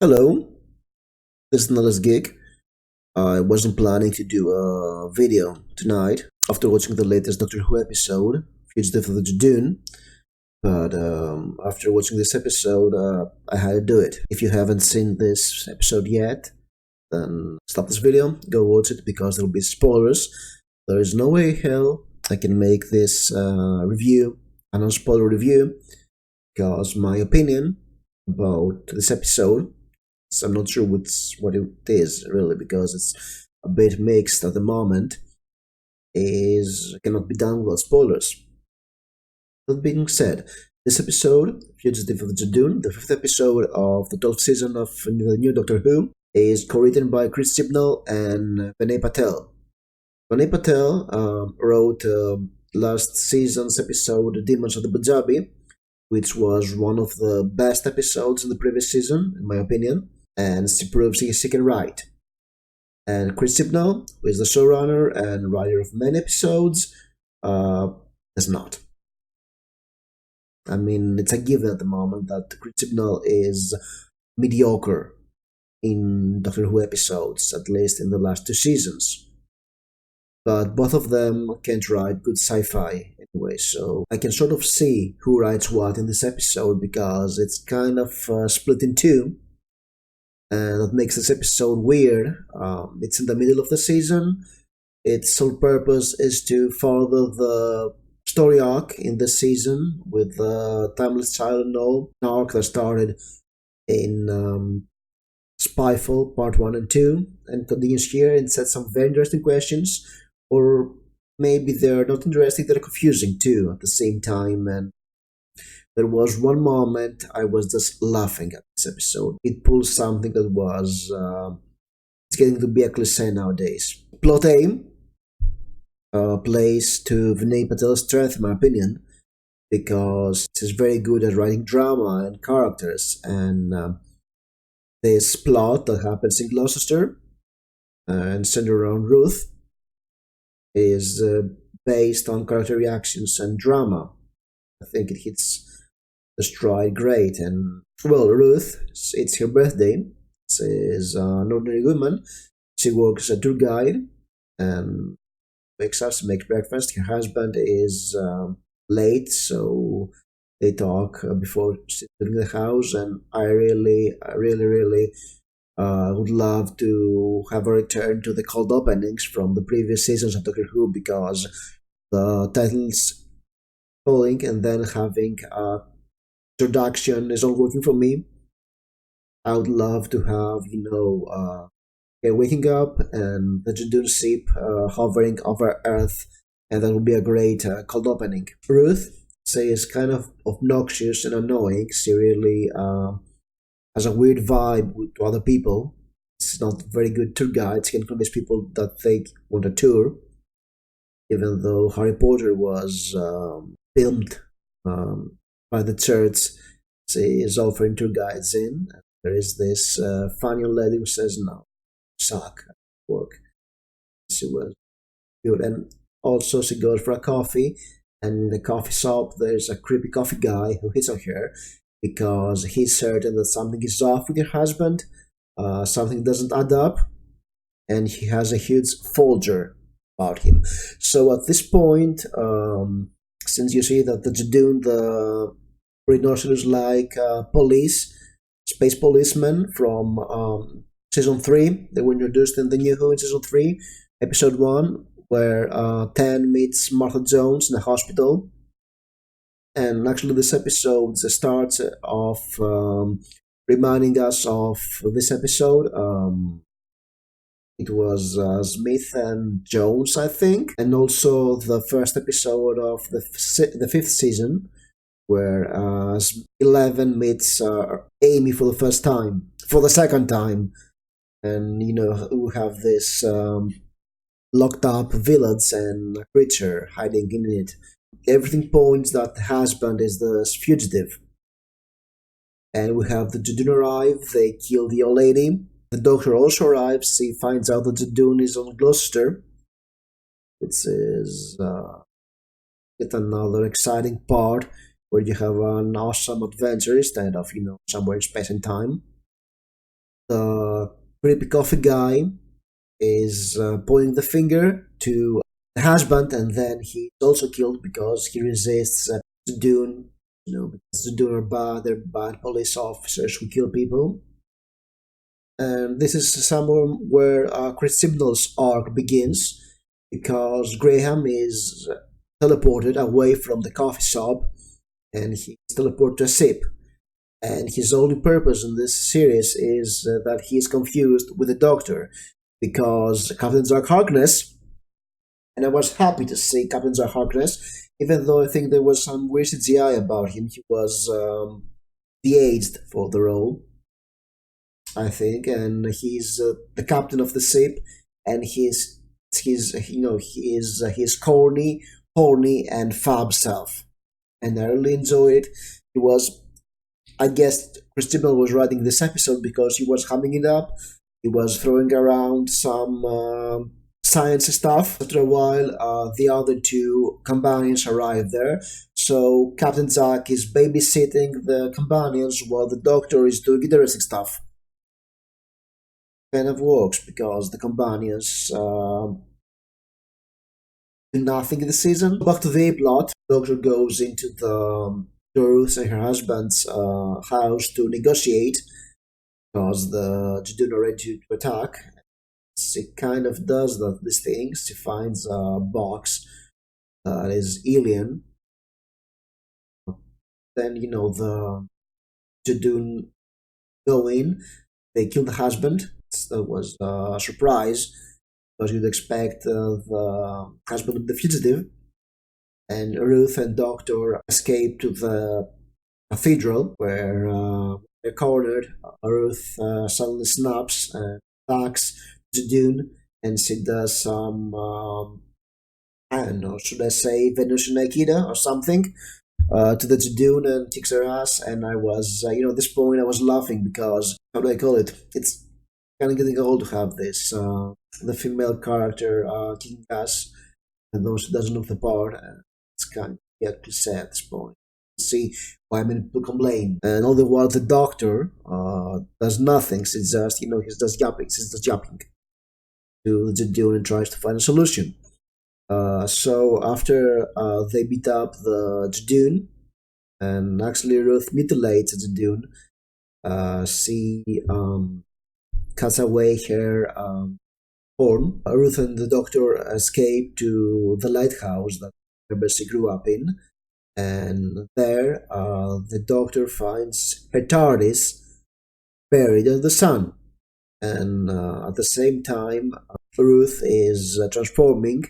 Hello, this is Nala's gig. I wasn't planning to do a video tonight after watching the latest Doctor Who episode, Fugitive of the Judoon, but after watching this episode, I had to do it. If you haven't seen this episode yet, then stop this video, go watch it because there will be spoilers. There is no way in hell I can make this review a non-spoiler review because my opinion about this episode, so I'm not sure what it is really because it's a bit mixed at the moment, is cannot be done without spoilers. That being said, this episode, Fugitive of the Judoon, the fifth episode of the 12th season of the new Doctor Who, is co-written by Chris Chibnall and Vinay Patel. Vinay Patel wrote last season's episode, Demons of the Punjabi, which was one of the best episodes in the previous season, in my opinion, and she proves he can write. And Chris Chibnall, who is the showrunner and writer of many episodes, does not. I mean, it's a given at the moment that Chris Chibnall is mediocre in Doctor Who episodes, at least in the last two seasons. But both of them can't write good sci-fi anyway, so I can sort of see who writes what in this episode because it's kind of split in two, and that makes this episode weird. It's in the middle of the season. Its sole purpose is to follow the story arc in this season with the Timeless Child and all, an arc that started in Spyfall Part 1 and 2 and continues here and sets some very interesting questions, or maybe they're not interesting, they're confusing too at the same time. And there was one moment I was just laughing at this episode. It pulls something that was it's getting to be a cliche nowadays. Plot A plays to Vinay Patel's strength, in my opinion, because he's very good at writing drama and characters. And this plot that happens in Gloucester and centered around Ruth is based on character reactions and drama. I think it hits the stride great. And well, Ruth, it's her birthday. She's an ordinary woman. She works as a tour guide and wakes up to make breakfast. Her husband is late, so they talk before leaving the house. And I really would love to have a return to the cold openings from the previous seasons of Doctor Who because the titles calling and then having a introduction is not working for me. I would love to have, waking up and the Judoon ship hovering over Earth, and that would be a great cold opening. Ruth, say, is kind of obnoxious and annoying. She really has a weird vibe to other people. It's not very good tour guide. She can convince people that they want a tour, even though Harry Potter was filmed by the church. She is offering tour guides in. There is this funny old lady who says, no, suck at work. She was good. And also she goes for a coffee, and in the coffee shop there's a creepy coffee guy who hits on her because he's certain that something is off with her husband, something doesn't add up, and he has a huge folder about him. So at this point, since you see that the Judoon, the rhinoceros-like police, space policemen from season 3, they were introduced in the New Who in season 3, episode 1, where Tan meets Martha Jones in a hospital. And actually this episode starts off reminding us of this episode. It was Smith and Jones, I think, and also the first episode of the fifth season, where 11 meets Amy for the second time, and we have this locked up village and a creature hiding in it. Everything points that the husband is the fugitive. And we have the Judoon arrive, they kill the old lady. The doctor also arrives, he finds out that Judoon is on Gloucester. It is yet another exciting part where you have an awesome adventure instead of, somewhere in space and time. The creepy coffee guy is pointing the finger to the husband, and then he's also killed because he resists Judoon. Because Judoon are bad, they're bad police officers who kill people. And this is somewhere where Chris Chibnall's arc begins, because Graham is teleported away from the coffee shop, and he's teleported to a ship. And his only purpose in this series is that he's confused with the Doctor, because Captain Jack Harkness, and I was happy to see Captain Jack Harkness, even though I think there was some weird CGI about him. He was de-aged for the role, I think, and he's the captain of the ship, and he's corny, horny, and fab self, and I really enjoyed it. It was, I guess, Chris Chibnall was writing this episode because he was humming it up. He was throwing around some science stuff. After a while, the other two companions arrive there. So Captain Jack is babysitting the companions while the Doctor is doing interesting stuff. Kind of works because the companions do nothing in the season. Back to the A plot. The Doctor goes into the Ruth and her husband's house to negotiate because the Judoon are ready to attack. She kind of does these things. She finds a box that is alien. Then, the Judoon go in. They kill the husband. That was a surprise because you'd expect the husband of the fugitive. And Ruth and Doctor escape to the cathedral where they're cornered. Ruth suddenly snaps and attacks Judoon, and she does some, I don't know, should I say Venusian Aikido or something, to the Judoon and kicks her ass. And I was, at this point, I was laughing because, how do I call it? It's kind of getting old to have this. The female character kicking ass, and those who doesn't look the part. It's kind of get cliche at this point. See why many people complain. And all the while, the Doctor does nothing. It's just, he's just yapping. He's just yapping to the Judoon and tries to find a solution. So after they beat up the Judoon, and actually Ruth mutilates the Judoon, she cuts away her horn. Ruth and the Doctor escape to the lighthouse that she grew up in, and there the Doctor finds her TARDIS buried in the sun. And at the same time, Ruth is transforming,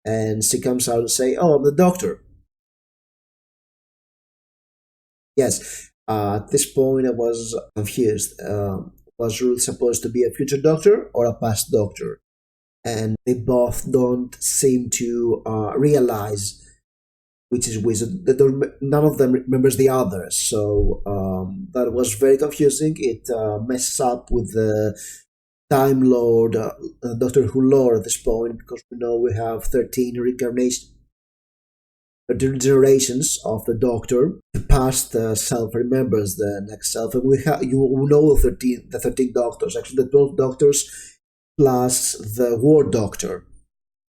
and she comes out and say, "Oh, I'm the Doctor." Yes, at this point I was confused. Was Ruth supposed to be a future Doctor or a past Doctor? And they both don't seem to realize which is which. None of them remembers the other, so that was very confusing. It messes up with the Time Lord, Doctor Who lore at this point, because we know we have 13 generations of the Doctor. The past self remembers the next self, and you know the 13 Doctors. Actually, the 12 Doctors plus the War Doctor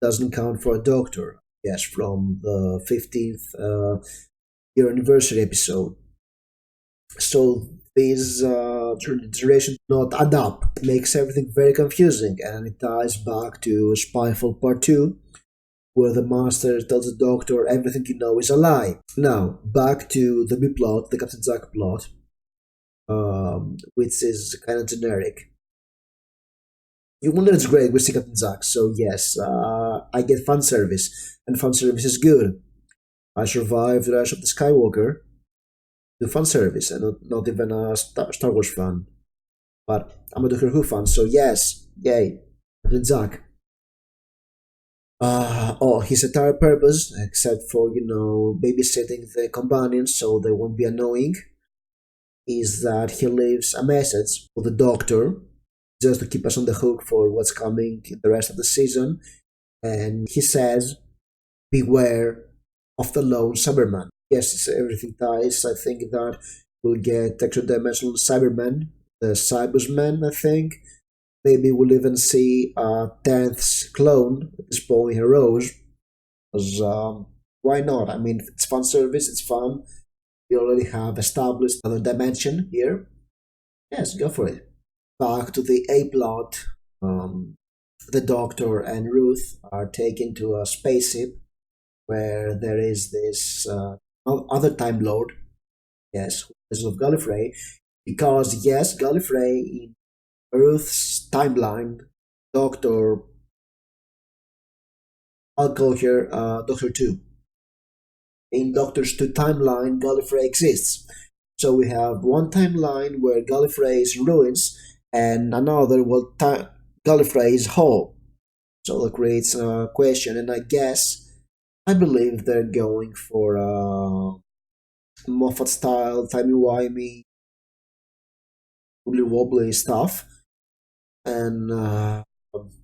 doesn't count for a Doctor. Yes, from the 15th year anniversary episode. So these generations not add up. It makes everything very confusing, and it ties back to Spyfall Part 2, where the Master tells the Doctor everything you know is a lie. Now, back to the B plot, the Captain Jack plot, which is kind of generic. You wonder it's great with Captain Jack, so yes, I get fan service, and fan service is good. I survived the Rise of the Skywalker to fan service, and not even a Star Wars fan. But I'm a Doctor Who fan, so yes, yay, Captain Jack. His entire purpose, except for, babysitting the companions so they won't be annoying, is that he leaves a message for the Doctor just to keep us on the hook for what's coming in the rest of the season. And he says, "Beware of the lone Cyberman." Yes, everything ties. I think that we'll get extra dimensional Cybermen the Cybersmen, I think. Maybe we'll even see Tenth's clone at this point, Heroes. Because why not? I mean, it's fun service, it's fun. We already have established another dimension here. Yes, go for it. Back to the A plot. The Doctor and Ruth are taken to a spaceship where there is this other Time Lord, yes, who is of Gallifrey, because yes, Gallifrey in Ruth's timeline, Doctor, I'll call here Doctor 2. In Doctor's 2 timeline, Gallifrey exists. So we have one timeline where Gallifrey is ruins and another where Gallifrey is whole. So that creates a question, and I believe they're going for Moffat style, timey-wimey, wibbly-wobbly stuff. And,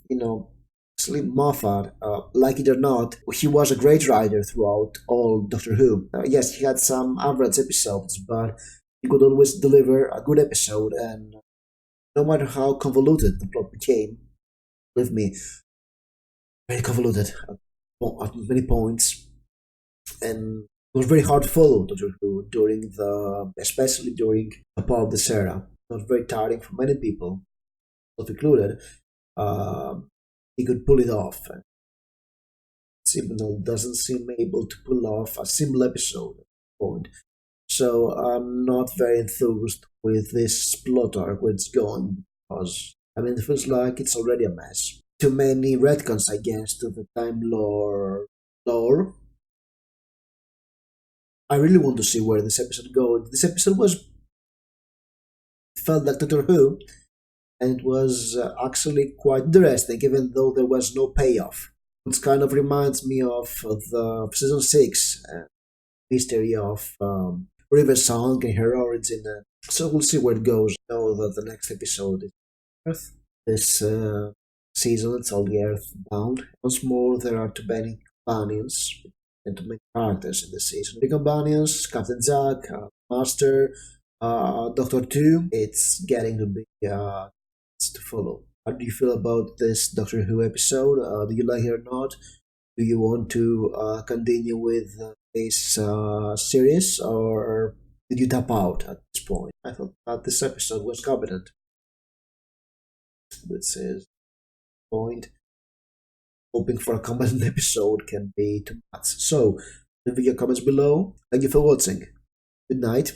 you know, actually Moffat, like it or not, he was a great writer throughout all Doctor Who. Yes, he had some average episodes, but he could always deliver a good episode, and no matter how convoluted the plot became, believe me, very convoluted at many points, and it was very hard to follow Doctor Who especially during a part of this era. It was very tiring for many people, self included. He could pull it off. Signal doesn't seem able to pull off a single episode at this point. So I'm not very enthused with this plot arc where it's going, because I mean it feels like it's already a mess. Too many retcons, I guess, to the Time lore. I really want to see where this episode goes. This episode was felt like Doctor Who, and it was actually quite interesting, even though there was no payoff. It kind of reminds me of the season 6 mystery of River Song and her origin. So we'll see where it goes. I know that the next episode is Earth. This season it's all the Earth bound. Once more, there are too many companions and too many characters in this season. The companions, Captain Jack, Master, Doctor 2. It's getting to be to follow. How do you feel about this Doctor Who episode? Do you like it or not? Do you want to continue with this series, or did you tap out at this point? I thought that this episode was competent. This is point. Hoping for a competent episode can be too much. So, leave your comments below. Thank you for watching. Good night.